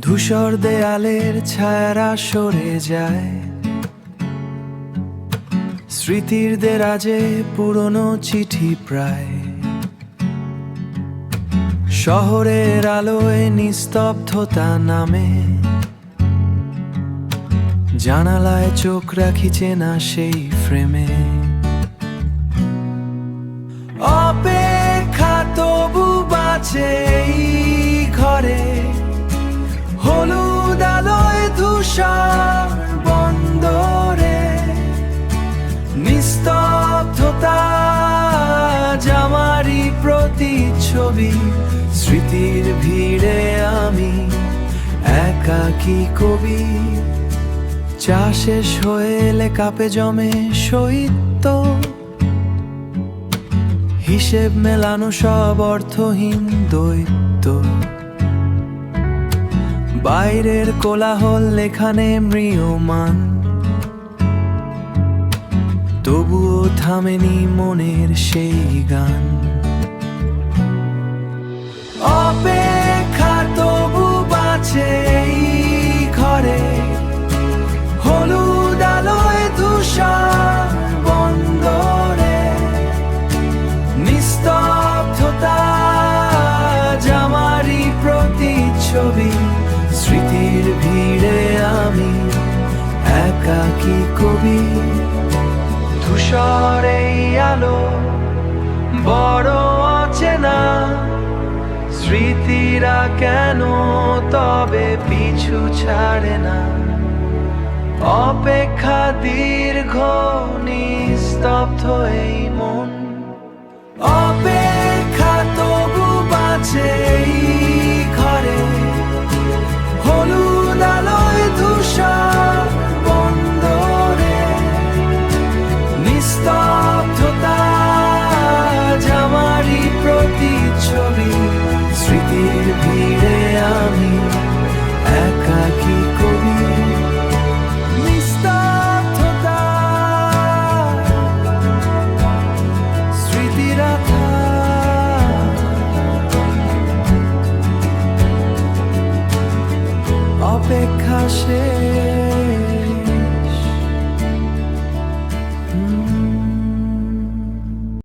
ধূসর দেয়ালের ছায়ারা সরে যায়, স্মৃতির দেরাজে পুরনো চিঠি প্রায়। শহরের আলোয় নিস্তব্ধতা নামে, জানালায় চোখ রাখি চেনা সেই ফ্রেমে। অপেক্ষা তবু বাঁচে এই ঘরে, হলুদ আলোয় ধূসর বন্দরে। নিস্তব্ধতা জামারি প্রতিচ্ছবি, স্মৃতির ভিড়ে আমি একাকী কবি। চা শেষ হয়ে এলে কাপে জমে শৈত্য, হিসেব মেলানো সব অর্থহীন দৈত্য। বাইরের কোলাহল এখানে ম্রিয়মান, তবুও থামেনি মনের সেই গান। অপেক্ষা তবু বাঁচে এই ঘরে, হলুদ আলোয় ধূসর বন্দরে। নিস্তব্ধতা জামারি প্রতিচ্ছবি, স্মৃতির ভিড়ে আমি একাকী কবি। ধূসর এই আলো বড় অচেনা, স্মৃতিরা কেন তবে পিছু ছাড়ে না। অপেক্ষা দীর্ঘ, নিস্তব্ধ এই মন। অপেক্ষা তবু বাঁচে এই ঘরে, হলুদ আলোয় ধূসর বন্দরে। নিস্তব্ধতা জামারি প্রতিচ্ছবি, স্মৃতির ভিড়ে আমি একাকী কবি। নিস্তব্ধতা স্মৃতির আধার, অপেক্ষা শেষ।